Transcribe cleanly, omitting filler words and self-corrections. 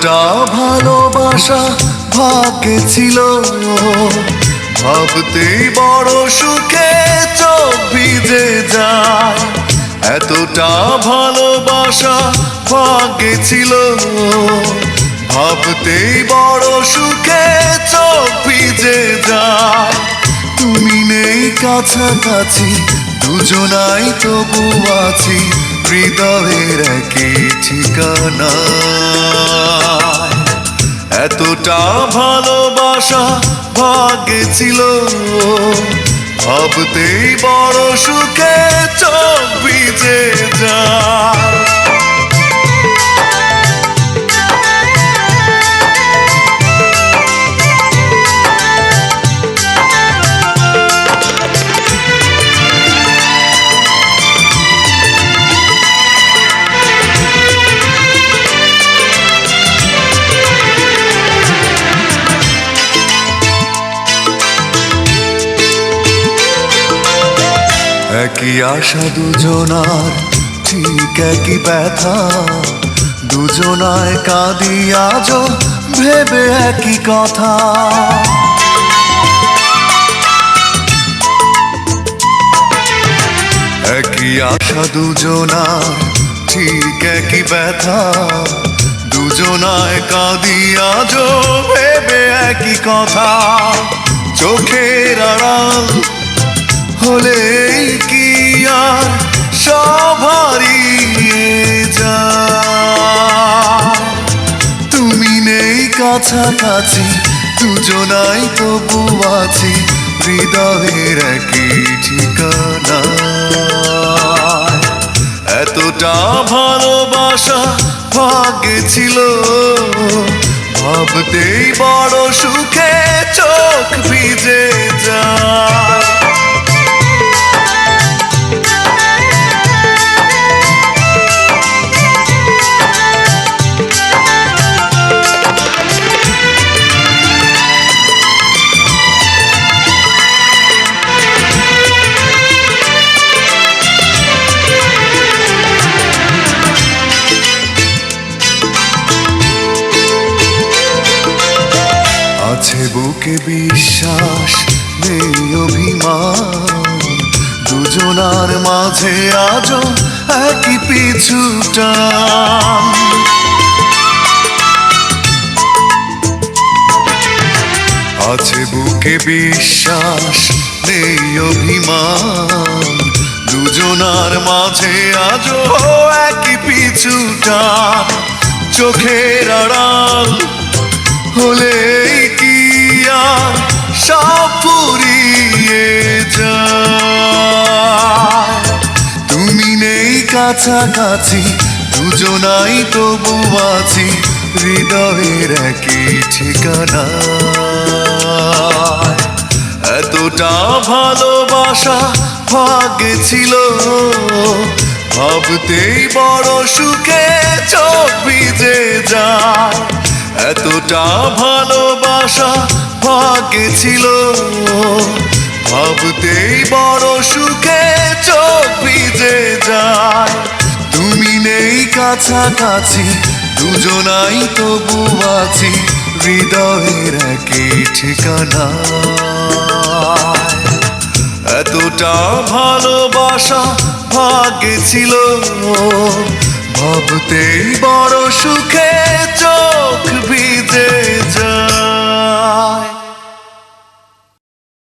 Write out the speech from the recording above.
এতটা ভালোবাসা ভাগ্যে ছিল, ভাবতেই বড় সুখে চোখ ভিজে যায়। এতটা ভালোবাসা ভাগ্যে ছিল, ভাবতেই বড় সুখে চোখ ভিজে যায়। তুমি নেই কাছাকাছি, দুজনাই তবু আছি হৃদয়ের একই ঠিকানা। এতটা ভালোবাসা ভাগ্যে ছিল, ভাবতেই বড় সুখে চোখ ভিজে যায়। একই আশা দুজনার, ঠিক একই ব্যথা, দুজনায় কাঁদি আজও ভেবে একই কথা। একই আশা দুজনার, ঠিক একই ব্যথা, দুজনায় কাঁদি আজও ভেবে একই কথা। চোখের আড়াল হলেই কি আর সব হারিয়ে যায়। তুমি নেই কাছাকাছি, দুজনাই তবু আছি হৃদয়ের একই ঠিকানা। এতটা ভালোবাসা ভাগ্যে ছিল, ভাবতেই বড় সুখে চোখ ভিজে যায়। আছে বুকে বিশ্বাস, নেই অভিমান, দুজনার মাঝে আজও একই পিছু টান। আছে বুকে বিশ্বাস, নেই অভিমান, দুজনার মাঝে আজও একই পিছু টান। চোখের আড়াল হলেই কি আর সব ফুরিয়ে যায়। তুমি নেই কাছাকাছি, দুজনাই তবু আছি হৃদয়ের একই ঠিকানা। এতটা ভালোবাসা ভাগ্যে ছিল, ভাবতেই বড় সুখে চোখ ভিজে যায়। এতটা ভালোবাসা ভাগ্যে ছিল, ভাবতেই বড় সুখে চোখ ভিজে যায়। তুমি নেই কাছাকাছি, দুজনাই তবু আছি হৃদয়ের একই ঠিকানা। এতটা ভালোবাসা ভাগ্যে ছিল, ভাবতেই বড় সুখে